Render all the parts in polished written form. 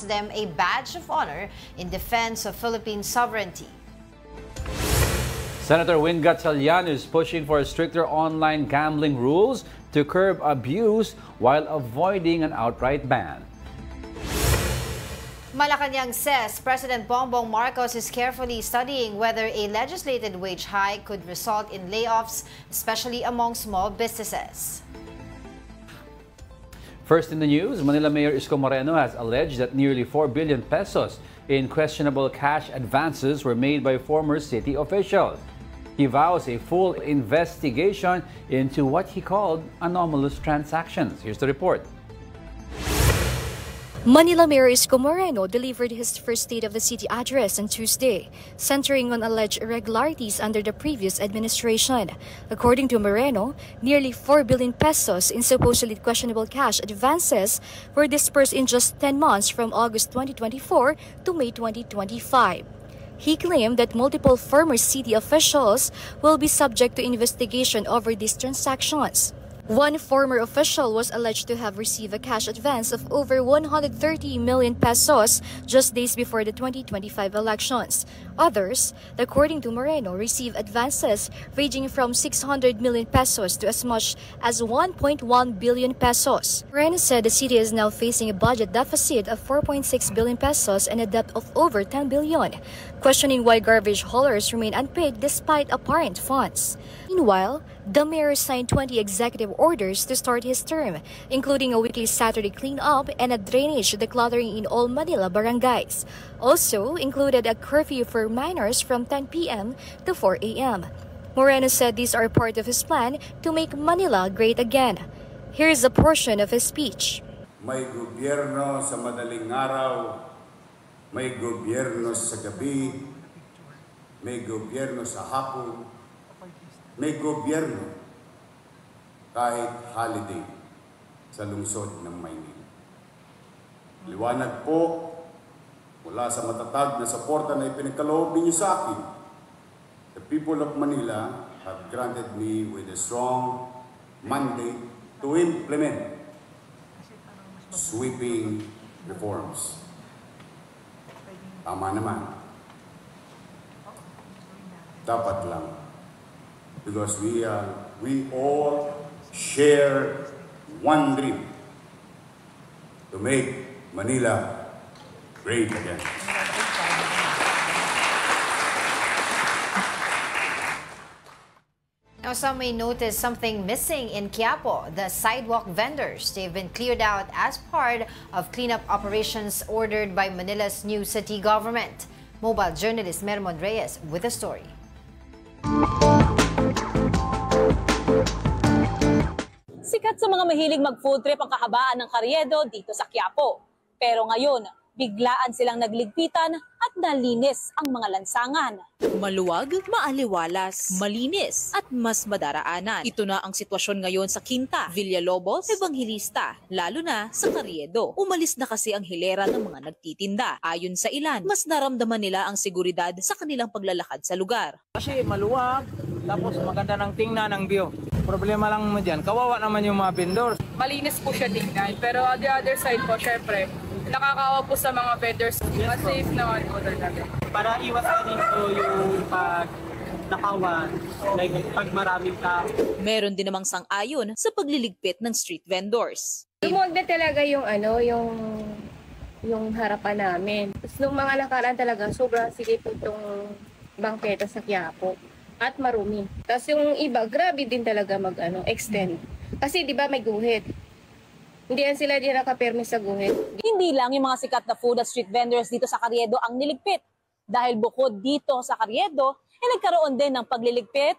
them a badge of honor in defense of Philippine sovereignty. Senator Win Gatchalian is pushing for stricter online gambling rules to curb abuse while avoiding an outright ban. Malacanang says President Bongbong Marcos is carefully studying whether a legislated wage hike could result in layoffs, especially among small businesses. First in the news, Manila Mayor Isko Moreno has alleged that nearly 4 billion pesos in questionable cash advances were made by former city officials. He vows a full investigation into what he called anomalous transactions. Here's the report. Manila Mayor Isko Moreno delivered his first State of the City address on Tuesday, centering on alleged irregularities under the previous administration. According to Moreno, nearly 4 billion pesos in supposedly questionable cash advances were dispersed in just 10 months from August 2024 to May 2025. He claimed that multiple former city officials will be subject to investigation over these transactions. One former official was alleged to have received a cash advance of over 130 million pesos just days before the 2025 elections. Others, according to Moreno, received advances ranging from 600 million pesos to as much as 1.1 billion pesos. Moreno said the city is now facing a budget deficit of 4.6 billion pesos and a debt of over 10 billion, questioning why garbage haulers remain unpaid despite apparent funds. Meanwhile, the mayor signed 20 executive orders to start his term, including a weekly Saturday cleanup and a drainage decluttering in all Manila barangays. Also included a curfew for minors from 10 p.m. to 4 a.m. Moreno said these are part of his plan to make Manila great again. Here is a portion of his speech. May gobyerno sa madaling araw, may gobyerno sa gabi, may gobyerno sa hapon, may gobyerno kahit holiday sa lungsod ng Maynila. Liwanag po mula sa matatag na suporta na ipinagkaloob ninyo sa akin. The people of Manila have granted me with a strong mandate to implement sweeping reforms. Tama naman. Dapat lang. Because we all share one dream to make Manila great again. Now, some may notice something missing in Quiapo. The sidewalk vendors, they've been cleared out as part of cleanup operations ordered by Manila's new city government. Mobile journalist Mermon Reyes with the story. Sikat sa mga mahilig mag-food trip ang kahabaan ng Carriedo dito sa Quiapo. Pero ngayon, biglaan silang nagligpitan at nalinis ang mga lansangan. Maluwag, maaliwalas, malinis at mas madaraanan. Ito na ang sitwasyon ngayon sa Quinta, Villalobos, Evangelista, lalo na sa Carriedo. Umalis na kasi ang hilera ng mga nagtitinda. Ayon sa ilan, mas naramdaman nila ang seguridad sa kanilang paglalakad sa lugar. Kasi maluwag, tapos maganda ng tingnan ng view. Problema lang mo dyan, kawawa naman yung mga vendors. Malinis po siya tingnan, pero on the other side po, syempre, nakakawa po sa mga vendors. Mas safe naman po talaga. Para iwas na rin po yung nakawan, like pag maraming tao. Meron din namang sang-ayon sa pagliligpit ng street vendors. Lumuwag na talaga yung yung harapan namin. Tapos nung mga nakaraan talaga, sobrang sikip itong bangketa sa Quiapo. At marumi. Tapos yung iba, grabe din talaga extend. Kasi di ba may guhit. Hindi yan sila din nakapermis sa guhit. Hindi lang yung mga sikat na food at street vendors dito sa Carriedo ang niligpit. Dahil bukod dito sa Carriedo, nagkaroon din ng pagliligpit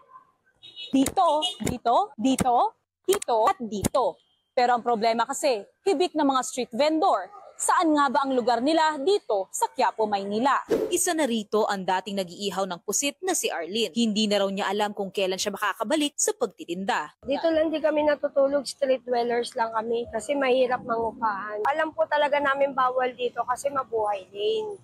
dito, dito, dito, dito, at dito. Pero ang problema kasi, hibik ng mga street vendor. Saan nga ba ang lugar nila dito sa Quiapo, Maynila? Isa na rito ang dating nag-iihaw ng pusit na si Arlene. Hindi na raw niya alam kung kailan siya makakabalik sa pagtitinda. Dito lang di kami natutulog, street dwellers lang kami kasi mahirap mangupahan. Alam po talaga namin bawal dito kasi mabuhay din.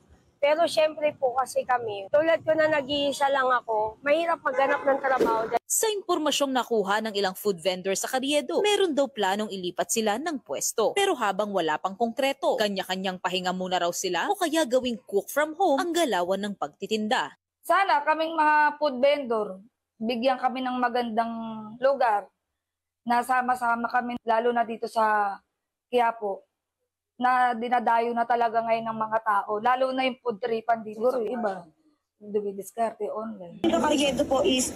Pero syempre po kasi kami, tulad ko na nag-iisa lang ako, mahirap maghanap ng trabaho. Sa impormasyong nakuha ng ilang food vendors sa Carriedo, meron daw planong ilipat sila ng pwesto. Pero habang wala pang konkreto, kanya-kanyang pahinga muna raw sila o kaya gawing cook from home ang galawan ng pagtitinda. Sana kaming mga food vendor, bigyan kami ng magandang lugar na sama-sama kami, lalo na dito sa Quiapo, na dinadayo na talaga ngayon ng mga tao. Lalo na yung food tripan dito. Siguro iba, dumidiskarte online. Ito Carriedo po is,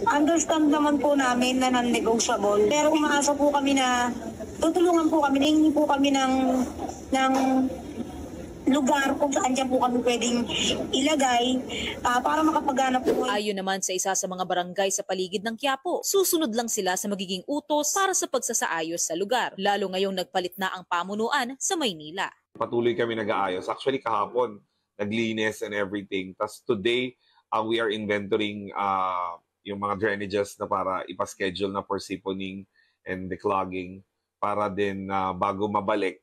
understand naman po namin na non-negotiable. Pero umaasa po kami na tutulungan po kami, hingi po kami ng lugar kung saan dyan po kami pwedeng ilagay para makapaghanap po. Ayon naman sa isa sa mga barangay sa paligid ng Quiapo, susunod lang sila sa magiging utos para sa pagsasaayos sa lugar, lalo ngayong nagpalit na ang pamunuan sa Maynila. Patuloy kami nag-aayos. Actually kahapon, naglinis and everything. Tapos today, we are inventorying yung mga drainages na para ipaschedule na for siponing and declogging para din bago mabalik,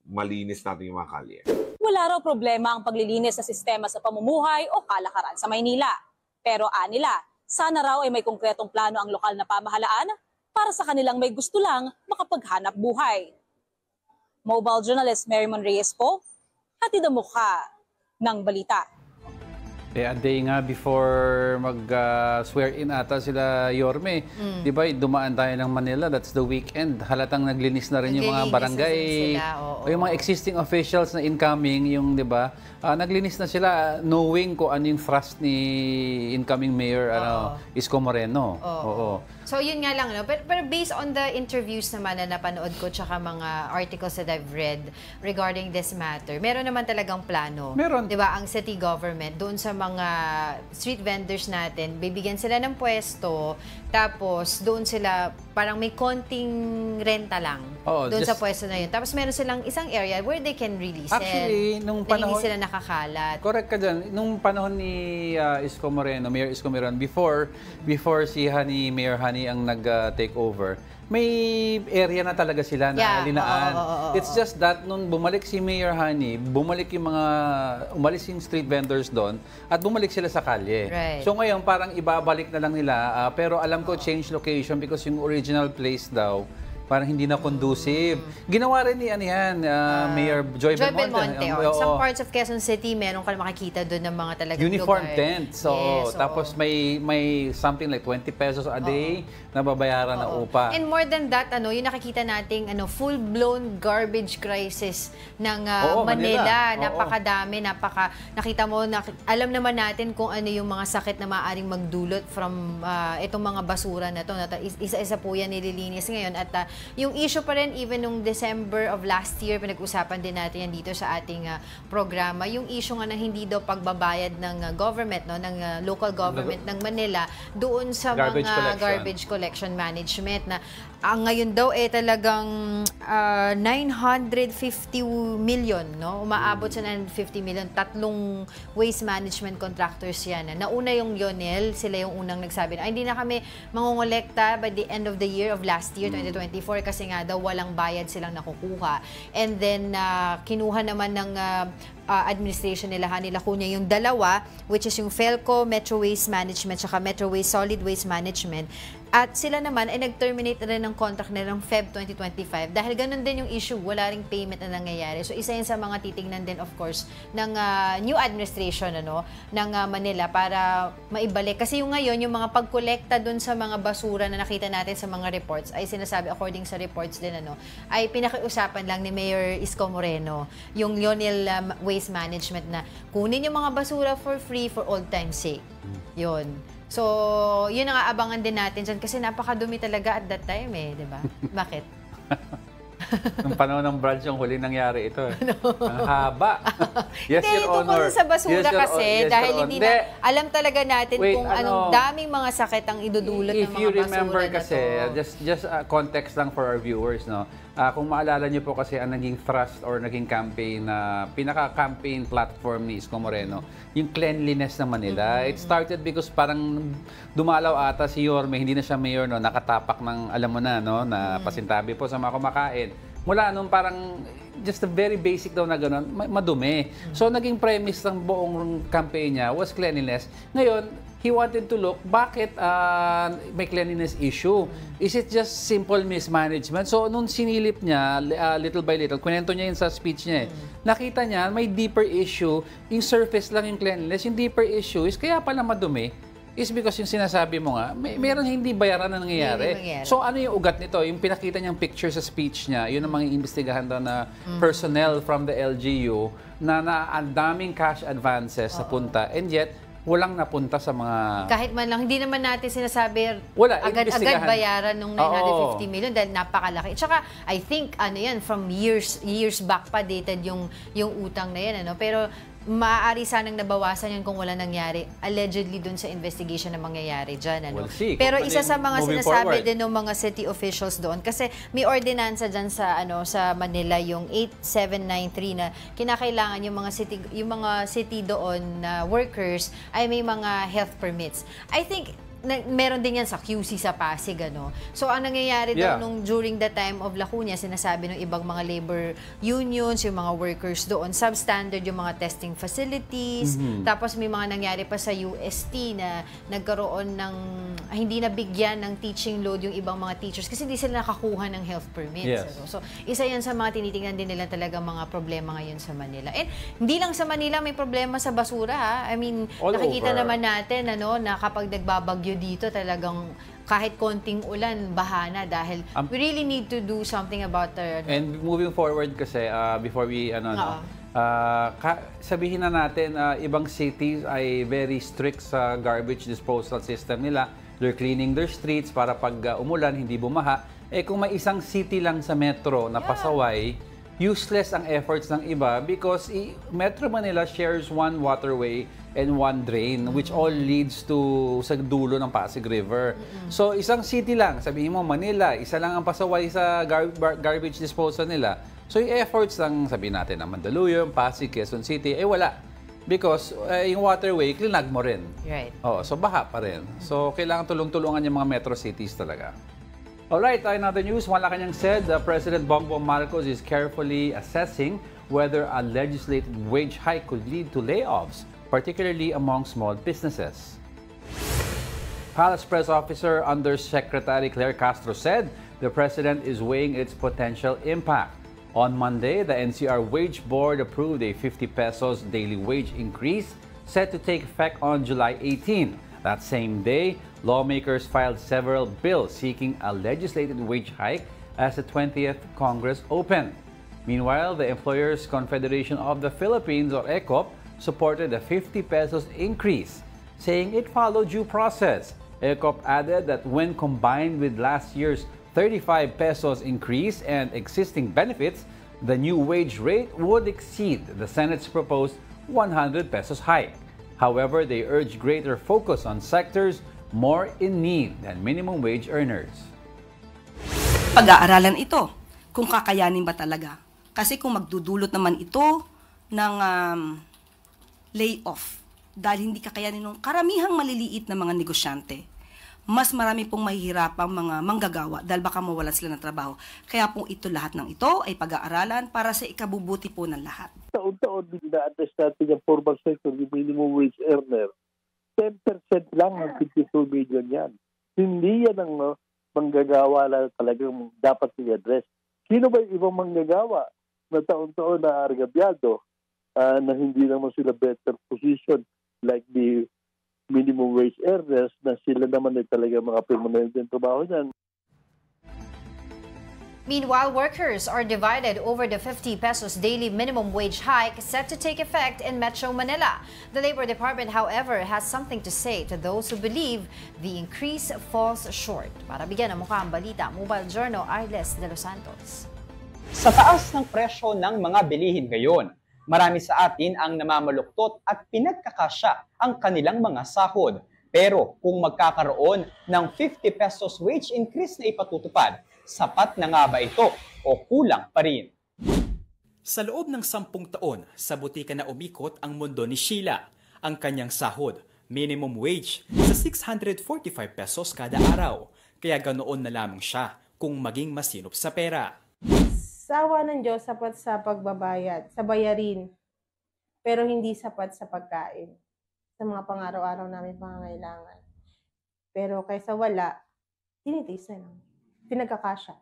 malinis natin yung mga kalye. Wala raw problema ang paglilinis sa sistema sa pamumuhay o kalakaran sa Maynila. Pero anila, sana raw ay may konkretong plano ang lokal na pamahalaan para sa kanilang may gusto lang makapaghanap buhay. Mobile journalist Merrimon Reyes po, hatid ang mukha ng balita. A day nga before mag-swear-in ata sila Yorme, di ba, dumaan tayo ng Manila, that's the weekend. Halatang naglinis na rin yung mga barangay, o yung mga existing officials na incoming, yung, di ba, naglinis na sila knowing kung ano yung thrust ni incoming Mayor Isko Moreno. Oo. So yun nga lang, no? Pero based on the interviews naman na napanood ko tsaka mga articles that I've read regarding this matter, meron naman talagang plano. Meron. Di ba, ang city government, doon sa mga street vendors natin, bibigyan sila ng pwesto, tapos doon sila, parang may konting renta lang doon sa pwesto na yun. Tapos meron silang isang area where they can really sell. Actually, nung panahon, hindi sila nakakalat. Correct ka dyan. Nung panahon ni Isko Moreno, Mayor Isko Moreno, before si Mayor Hani ang nag-take over, may area na talaga sila na linaan. It's just that nung bumalik si Mayor Hani, umalis yung street vendors doon at bumalik sila sa kalye. Right. So ngayon parang ibabalik na lang nila, pero alam ko change location because yung original place daw parang hindi na conducive. Ginawa rin ni Mayor Joy Belmonte. Some parts of Quezon City, meron ka makikita doon ng mga talagang uniform lugar. tents. So, yes, tapos may something like 20 pesos a day na babayaran na upa. And more than that, yung nakikita nating full-blown garbage crisis ng Manila. Napakadami, nakita mo, alam naman natin kung ano yung mga sakit na maaaring magdulot from itong mga basura na to. Isa-isa po yan nililinis ngayon. At yung issue pa rin, even nung December of last year, pinag-usapan din natin yan dito sa ating programa, yung issue nga na hindi daw pagbabayad ng government, ng local government ng Manila, doon sa mga garbage collection management na ngayon daw talagang 950 million, umaabot sa 950 million. 3 waste management contractors yan. Nauna yung Lionel, sila yung unang nagsabi na hindi na kami mangongolekta by the end of the year of last year, 2024, kasi nga daw walang bayad silang nakukuha. And then kinuha naman ng administration nila Lacuna yung dalawa, which is yung Felco Metro Waste Management saka Metro Waste Solid Waste Management. At sila naman ay nag-terminate na rin ng contract nila ng Feb 2025 dahil ganun din yung issue, wala ring payment na nangyayari. So isa yun sa mga titingnan din of course ng new administration ng Manila para maibalik. Kasi yung ngayon, yung mga pagkolekta dun sa mga basura na nakita natin sa mga reports ay sinasabi according sa reports din ay pinakiusapan lang ni Mayor Isko Moreno, yung Lionel Waste Management na kunin yung mga basura for free for old time's sake. Yun. So, yun ang aabangan din natin dyan kasi napakadumi talaga at that time di ba? Bakit? Nung panahon ng branch yung huli nangyari ito. Ang haba. Yes, Your Honor. Sa basura kasi dahil hindi na alam talaga natin kung anong daming mga sakit ang idudulot ng mga basura. If you remember kasi, just context lang for our viewers, kung maalala niyo po kasi ang naging thrust or naging campaign na pinaka-campaign platform ni Isko Moreno, yung cleanliness ng Manila. It started because parang dumalaw ata si Yorme, hindi na siya mayor, nakatapak ng, alam mo na, na pasintabi po sa mga kumakain. mula nung parang just a very basic daw na gano'n, madumi. So naging premise ng buong campaign niya was cleanliness. Ngayon, he wanted to look, bakit may cleanliness issue? Is it just simple mismanagement? So nung sinilip niya, little by little, kwento niya yun sa speech niya nakita niya may deeper issue, yung surface lang yung cleanliness, yung deeper issue is kaya pala madumi, is because yung sinasabi mo nga, meron hindi bayaran na nangyayari. So ano yung ugat nito? Yung pinakita niyang picture sa speech niya, yun ang mga imbestigahan daw na personnel from the LGU na ang daming cash advances na punta, and yet walang napunta sa mga... Kahit man lang, hindi naman natin sinasabi agad-agad bayaran ng 950 million dahil napakalaki. Tsaka, I think, from years back pa dated yung utang na yan, Pero, maaari sanang nabawasan yun kung wala nangyari. Allegedly dun sa investigation na mangyayari dyan. We'll see. Pero isa sa mga sinasabi din ng mga city officials doon, kasi may ordinansa dyan sa Manila, yung 8793 na kinakailangan yung mga city doon na workers ay may mga health permits. I think meron din yan sa QC sa Pasig, So, ang nangyayari doon during the time of Lacuna, sinasabi ng ibang mga labor unions, yung mga workers doon, substandard yung mga testing facilities. Tapos may mga nangyari pa sa UST na nagkaroon ng, hindi nabigyan ng teaching load yung ibang mga teachers kasi hindi sila nakakuha ng health permits. So, isa yan sa mga tinitingnan din nila talaga mga problema ngayon sa Manila. And hindi lang sa Manila may problema sa basura, I mean, nakikita naman natin, na kapag nagbabagyo dito talagang kahit konting ulan, bahana dahil we really need to do something about And moving forward kasi, before we, sabihin na natin, ibang cities ay very strict sa garbage disposal system nila. They're cleaning their streets para pag umulan, hindi bumaha. Kung may isang city lang sa metro na pasaway, useless ang efforts ng iba because Metro Manila shares one waterway and one drain, which all leads to sa dulo ng Pasig River. So, isang city lang, sabihin mo Manila, isa lang ang pasaway sa garbage disposal nila. So, yung efforts lang, sabihin natin, ng Mandaluyong, Pasig, Quezon City, wala. Because yung waterway, klinag mo rin. Right. So, baha pa rin. So, kailangan tulong-tulungan yung mga metro cities talaga. Alright, in other news, Malacanang said President Bongbong Marcos is carefully assessing whether a legislated wage hike could lead to layoffs, particularly among small businesses. Palace Press Officer Undersecretary Claire Castro said the president is weighing its potential impact. On Monday, the NCR Wage Board approved a 50 pesos daily wage increase set to take effect on July 18. That same day, lawmakers filed several bills seeking a legislated wage hike as the 20th Congress opened. Meanwhile, the Employers Confederation of the Philippines, or ECOP, supported the 50 pesos increase, saying it followed due process. ECOP added that when combined with last year's 35 pesos increase and existing benefits, the new wage rate would exceed the Senate's proposed 100 pesos hike. However, they urge greater focus on sectors more in need than minimum wage earners. Pag-aaralan ito kung kakayanin ba talaga. Kasi kung magdudulot naman ito ng layoff dahil hindi kakayanin ng karamihang maliliit na mga negosyante, mas marami pong mahihirapang mga manggagawa dahil baka mawalan sila ng trabaho. Kaya po lahat ng ito ay pag-aaralan para sa ikabubuti po ng lahat. Taon-taon din na-address natin yung formal sector, yung minimum wage earner. 10% lang ng 52 million yan. Hindi yan ang manggagawa na talagang dapat i-address. Sino ba yung ibang manggagawa na taon-taon na argabyado na hindi naman sila better position like the minimum wage earners na sila naman ay talaga mga permanenteng trabaho niyan. Meanwhile, workers are divided over the 50 pesos daily minimum wage hike set to take effect in Metro Manila. The Labor Department, however, has something to say to those who believe the increase falls short. Para bigyan ng mukha ang balita, Mobile Journal, Arles de los Santos. Sa taas ng presyo ng mga bilihin ngayon, marami sa atin ang namamaluktot at pinagkakasya ang kanilang mga sahod. Pero kung magkakaroon ng 50 pesos wage increase na ipatutupad, sapat na nga ba ito o kulang pa rin? Sa loob ng 10 taon, sa butika na umikot ang mundo ni Sheila. Ang kanyang sahod, minimum wage, sa 645 pesos kada araw. Kaya ganoon na lamang siya kung maging masinop sa pera. Sa awa ng Diyos, sapat sa pagbabayad, sa bayarin, pero hindi sapat sa pagkain, sa mga pang-araw-araw namin pangangailangan. Pero kaysa wala, tinitiis na lang. Pinagkakasya.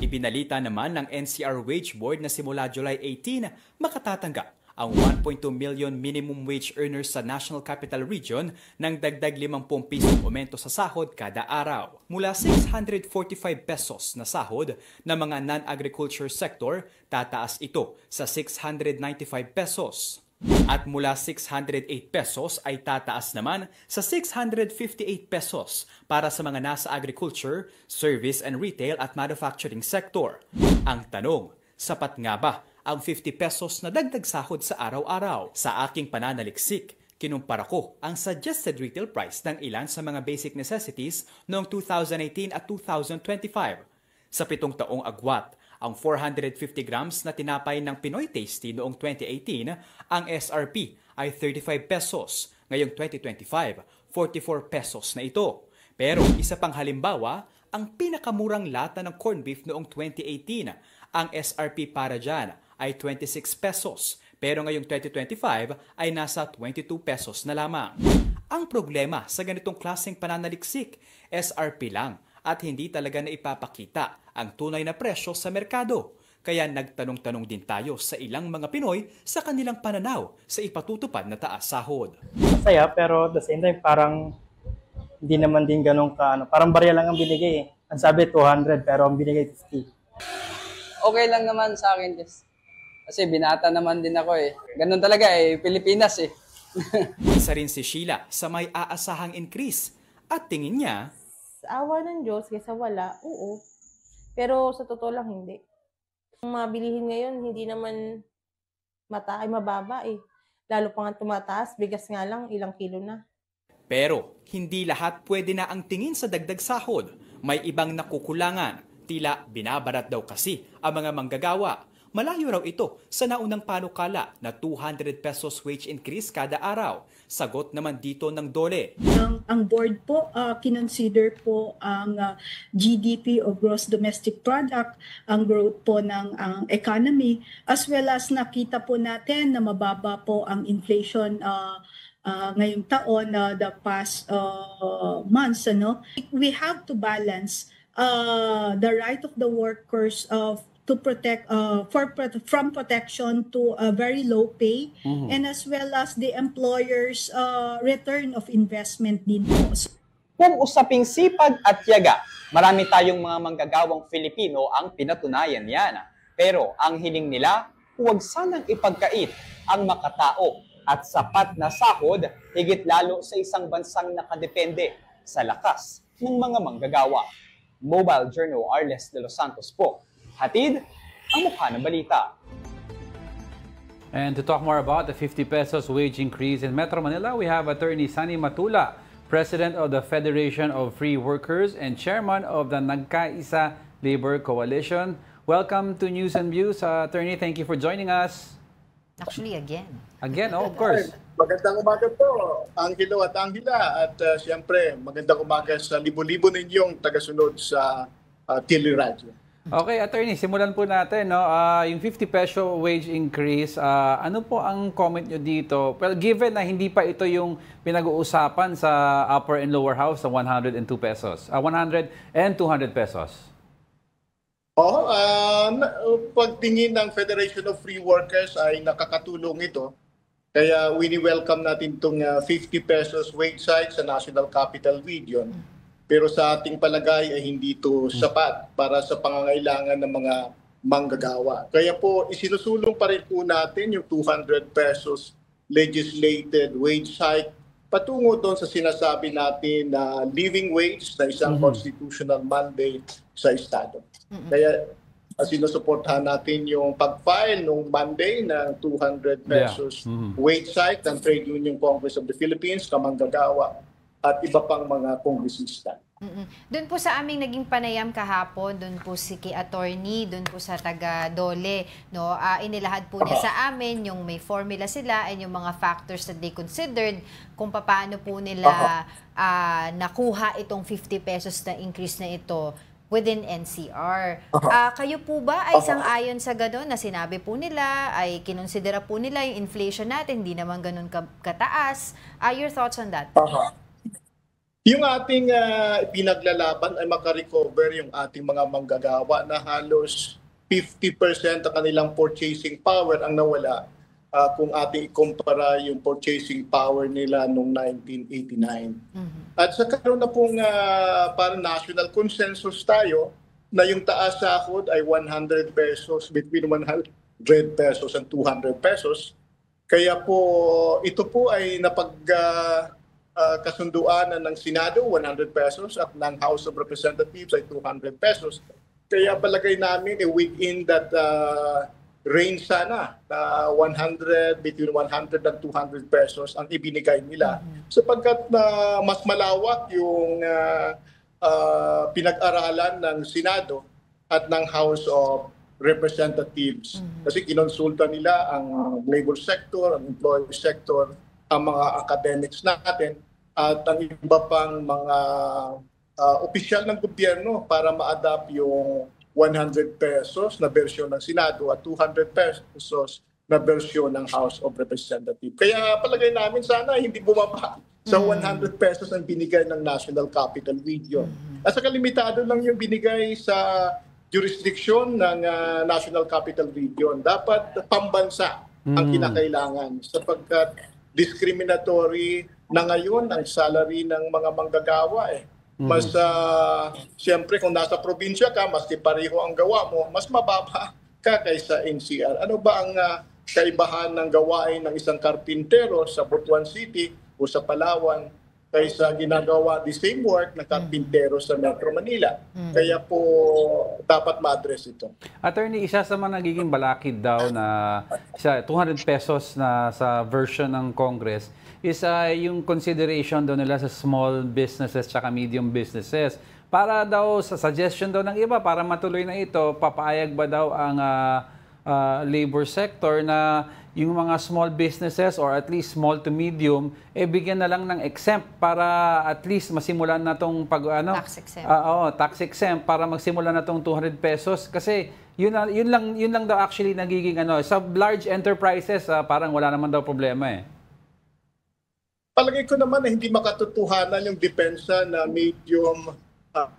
Ibinalita naman ng NCR Wage Board na simula July 18, makatatanggap ang 1.2 million minimum wage earners sa National Capital Region ng dagdag 50 pisong aumento sa sahod kada araw. Mula 645 pesos na sahod ng mga non-agriculture sector, tataas ito sa 695 pesos. At mula 608 pesos ay tataas naman sa 658 pesos para sa mga nasa agriculture, service and retail at manufacturing sector. Ang tanong, sapat nga ba ang 50 pesos na dagdag sahod sa araw-araw? Sa aking pananaliksik, kinumpara ko ang suggested retail price ng ilan sa mga basic necessities noong 2018 at 2025. Sa 7 taong agwat, ang 450 grams na tinapay ng Pinoy Tasty noong 2018, ang SRP ay 35 pesos. Ngayong 2025, 44 pesos na ito. Pero isa pang halimbawa, ang pinakamurang lata ng corned beef noong 2018, ang SRP para dyan ay 26 pesos. Pero ngayong 2025 ay nasa 22 pesos na lamang. Ang problema sa ganitong klaseng pananaliksik, SRP lang at hindi talaga na ipapakita ang tunay na presyo sa merkado. Kaya nagtanong-tanong din tayo sa ilang mga Pinoy sa kanilang pananaw sa ipatutupad na taas sahod. Masaya pero at the same time parang hindi naman din ganun ka, parang barya lang ang binigay eh. Ang sabi 200 pero ang binigay 50. Okay lang naman sa akin kasi binata naman din ako eh. Ganun talaga eh, Pilipinas eh. Isa rin si Sheila sa may aasahang increase at tingin niya, sa awa ng Diyos, kaysa wala, oo. Pero sa totoo lang, hindi. Ang mga bilihin ngayon, hindi naman mababa eh. Lalo pa nga tumataas, bigas nga lang, ilang kilo na. Pero hindi lahat pwede na ang tingin sa dagdag sahod. May ibang nakukulangan. Tila binabarat daw kasi ang mga manggagawa. Malayo raw ito sa naunang panukala na 200 pesos wage increase kada araw. Sagot naman dito ng DOLE. Ang board po, kinonsider po ang GDP o Gross Domestic Product, ang growth po ng economy, as well as nakita po natin na mababa po ang inflation ngayong taon, the past months. We have to balance the right of the workers to protect from protection to a very low pay, and as well as the employer's return of investment din po. Kung usaping sipag at tiyaga, marami tayong mga manggagawang Filipino ang pinatunayan yan. Pero ang hiling nila, huwag sanang ipagkait ang makatao at sapat na sahod, higit lalo sa isang bansang nakadepende sa lakas ng mga manggagawa. Mobile Journal Arles de los Santos po. Hatid ang mukha ng balita. And to talk more about the 50 pesos wage increase in Metro Manila, we have Attorney Sunny Matula, President of the Federation of Free Workers and Chairman of the Nagkaisa Labor Coalition. Welcome to News and Views. Attorney, thank you for joining us. Actually, again. Again, of course. Magandang umaga po, Angelo at Angela. At siyempre, magandang umaga sa libo-libo ninyong tagasunod sa Teleradyo. Okay, Attorney, simulan po natin. No? Yung 50 peso wage increase, ano po ang comment nyo dito? Well, given na hindi pa ito yung pinag-uusapan sa upper and lower house sa 100 and 2 pesos. 100 and 200 pesos. Pagtingin ng Federation of Free Workers ay nakakatulong ito. Kaya wini-welcome natin itong 50 pesos wage hike sa National Capital Region. Pero sa ating palagay ay hindi ito sapat para sa pangangailangan ng mga manggagawa. Kaya po isinusulong pa rin po natin yung 200 pesos legislated wage hike patungo doon sa sinasabi natin na living wage na isang constitutional mandate sa Estado. Kaya sinusuportahan natin yung pag-file nung Monday ng 200 pesos wage hike ng Trade Union Congress of the Philippines, kamanggagawa, at iba pang mga kongresista. Doon po sa aming naging panayam kahapon, doon po si Attorney, doon po sa taga-DOLE, no, inilahad po niya sa amin yung may formula sila and yung mga factors that they considered kung paano po nila nakuha itong 50 pesos na increase na ito. within NCR. Kayo po ba ay sang-ayon sa gano'n na sinabi po nila, ay kinonsidera po nila yung inflation natin, hindi naman gano'n kataas? Your thoughts on that? Yung ating pinaglalaban ay makarecover yung ating mga manggagawa na halos 50% ng kanilang purchasing power ang nawala kung ating ikumpara yung purchasing power nila noong 1989. At sa karoon na pong parang national consensus tayo na yung taas sahod ay 100 pesos, between 100 pesos and 200 pesos. Kaya po ito po ay kasunduan ng Senado, 100 pesos, at ng House of Representatives ay 200 pesos. Kaya palagay namin within that range sana, between 100 and 200 pesos ang ibinigay nila. Sapagkat mas malawak yung pinag-aralan ng Senado at ng House of Representatives. Kasi kinonsulta nila ang labor sector, ang employee sector, ang mga academics natin, at ang iba pang mga opisyal ng gobyerno para ma-adapt yung 100 pesos na bersyon ng Senado at 200 pesos na bersyon ng House of Representatives. Kaya palagay namin sana hindi bumaba sa 100 pesos ang binigay ng National Capital Region. At saka limitado lang yung binigay sa jurisdiction ng National Capital Region. Dapat pambansa ang kinakailangan sapagkat discriminatory na ngayon ang salary ng mga manggagawa Mas siyempre kung nasa probinsya ka, mas pareho ang gawa mo, mas mababa ka kaysa NCR. Ano ba ang kaibahan ng gawain ng isang karpintero sa Butuan City o sa Palawan kaysa ginagawa the same work ng karpintero sa Metro Manila? Kaya po dapat ma-address ito. Attorney, isa sa mga nagiging balakid daw na 200 pesos na sa version ng Congress is yung consideration daw nila sa small businesses tsaka medium businesses. Para daw sa suggestion daw ng iba, para matuloy na ito, papayag ba daw ang labor sector na yung mga small businesses or at least small to medium, bigyan na lang ng exempt para at least masimulan na tong tax exempt. Tax exempt para magsimulan na tong 200 pesos kasi yun lang daw actually nagiging sa large enterprises parang wala naman daw problema Palagay ko naman na hindi makatotohanan yung depensa na medium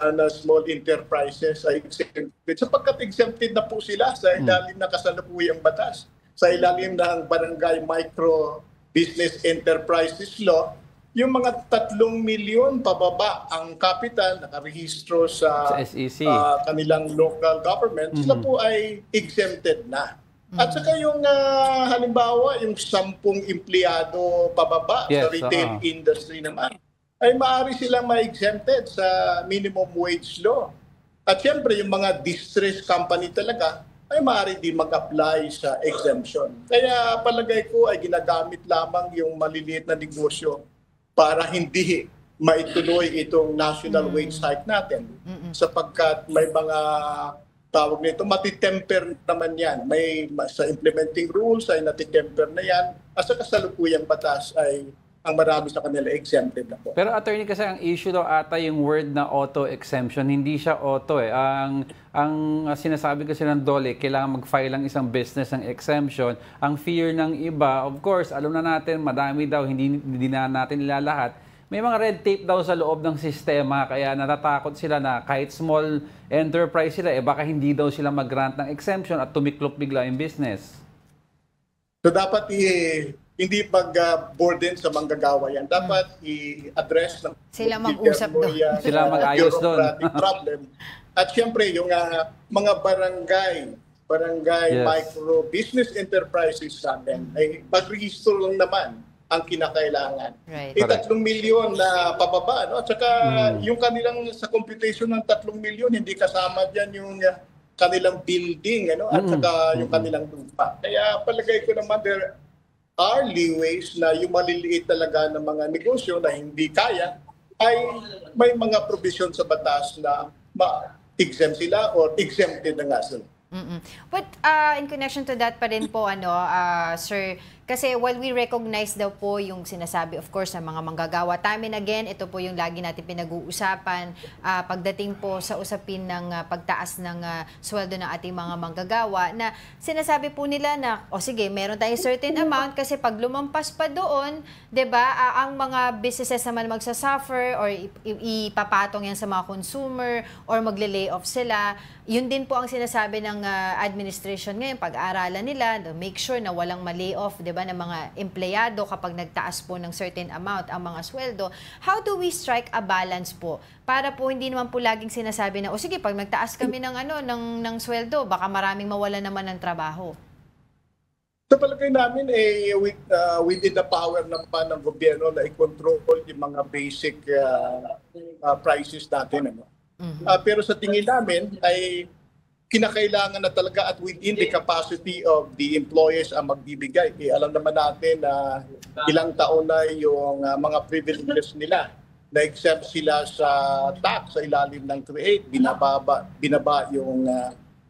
na small enterprises ay exempted. Sapagkat exempted na po sila sa ilalim na kasalukuyang batas. Sa ilalim ng Barangay Micro Business Enterprises Law, yung mga 3 milyon pababa ang capital nakarehistro sa SEC. Kanilang local government, sila po ay exempted na. At saka yung halimbawa, yung 10 empleyado pababa sa retail industry naman, ay maaari silang ma-exempted sa minimum wage law. At siyempre, yung mga distressed company talaga, ay maaari din mag-apply sa exemption. Kaya palagay ko ay ginagamit lamang yung maliliit na negosyo para hindi maituloy itong national wage hike natin. Sapagkat may mga tawag nito, matitemper naman yan. May sa implementing rules ay natitemper na yan. At sa kasalukuyang batas ay ang marami sa kanila exempted na po. Pero attorney, kasi ang issue daw ata yung word na auto exemption, hindi siya auto Ang sinasabi kasi ng DOLE, kailangan mag-file lang isang business ng exemption. Ang fear ng iba, of course, alam na natin, madami daw, hindi na natin ilalahat. May mga red tape daw sa loob ng sistema, kaya natatakot sila na kahit small enterprise sila, baka hindi daw sila mag-grant ng exemption at tumiklop bigla yung business. So dapat hindi mag-burden sa manggagawa yan. Dapat i-address ng sila mag-usap doon. Sila mag-ayos doon. problem. At siyempre, yung mga barangay micro business enterprises natin, ay mag-register lang naman ang kinakailangan. Right. 3 milyon na pababa. At saka yung kanilang sa computation ng 3 milyon, hindi kasama dyan yung kanilang building at saka yung kanilang lupa. Kaya palagay ko naman there are leeways na yung maliliit talaga ng mga negosyo na hindi kaya ay may mga provision sa batas na exempt sila or exempted na nga sila. But in connection to that pa rin po, Sir Kasi while we recognize daw po yung sinasabi, of course, ng mga manggagawa, time and again, ito po yung lagi natin pinag-uusapan pagdating po sa usapin ng pagtaas ng sweldo ng ating mga manggagawa, na sinasabi po nila na, o sige, meron tayong certain amount kasi pag lumampas pa doon, 'di ba, ang mga businesses naman magsasuffer or ipapatong yan sa mga consumer or magle-layoff sila. Yun din po ang sinasabi ng administration ngayon, pag-aaralan nila, make sure na walang ma-layoff, 'di ba, ng mga empleyado kapag nagtaas po ng certain amount ang mga sweldo. How do we strike a balance po para po hindi naman po laging sinasabi na, o sige, pag nagtaas kami ng ng sweldo, baka maraming mawala naman ng trabaho? Sa palagay namin, within the power naman ng gobyerno na i-control yung mga basic prices natin. Ano? Pero sa tingin namin ay kinakailangan na talaga at within the capacity of the employers ang magbibigay. Alam naman natin na ilang taon na yung mga privileges nila. Na-exempt sila sa tax sa ilalim ng CREATE. Binaba yung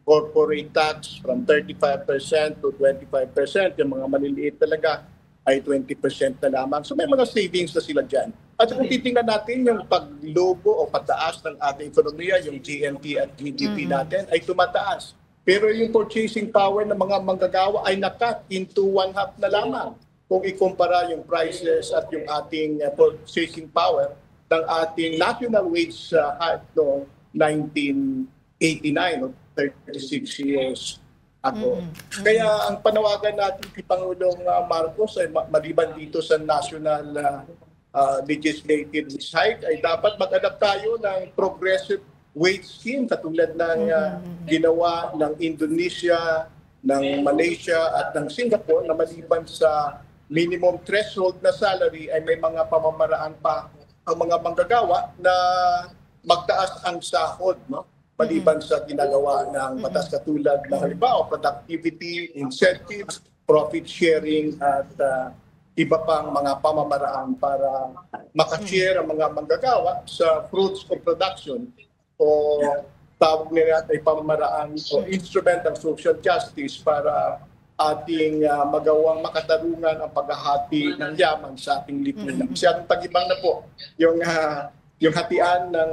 corporate tax from 35% to 25%. Yung mga maliliit talaga ay 20% na lamang. So may mga savings na sila dyan. At kung titingnan natin yung paglobo o pataas ng ating ekonomiya, yung GNP at GDP natin ay tumataas. Pero yung purchasing power ng mga manggagawa ay nakat into 1/2 na lamang kung ikumpara yung prices at yung ating purchasing power ng ating national wage act noong 1989 o 36 years ago. Kaya ang panawagan natin kay Pangulong Marcos ay maliban dito sa national legislative hike ay dapat mag-adapt tayo ng progressive wage scheme katulad ng ginawa ng Indonesia, ng Malaysia at ng Singapore na maliban sa minimum threshold na salary ay may mga pamamaraan pa ang mga manggagawa na magtaas ang sahod, no? Maliban sa ginagawa ng batas katulad ng halimbawa productivity, incentives, profit sharing at iba pang mga pamamaraan para makashare ang mga manggagawa sa fruits of production o tawag nila ay pamamaraan o instrument ng social justice para ating magawang makatarungan ang paghahati ng yaman sa ating lipunan. Masyadong pag-ibang na po yung hatian ng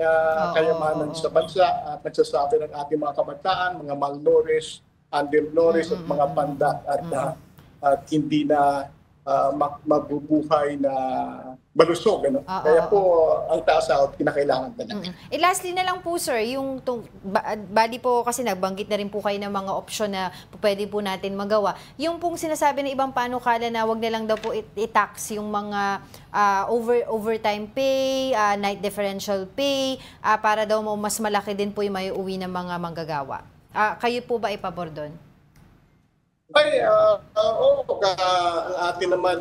kayamanan sa bansa at nagsasabi ng ating mga kabataan, mga malnourished, undernourished at mga pandak at hindi na mabubuhay na malusog. Ano? Kaya po, ang taas sahod, kinakailangan talaga. Lastly na lang po, sir, yung bali po kasi nagbanggit na rin po kayo ng mga opsyon na pwede po natin magawa. Yung pong sinasabi ng ibang panukala na wag na lang daw po i-tax yung mga overtime pay, night differential pay, para daw mas malaki din po yung may uwi ng mga manggagawa. Kayo po ba ipabor doon? Ay, ang atin naman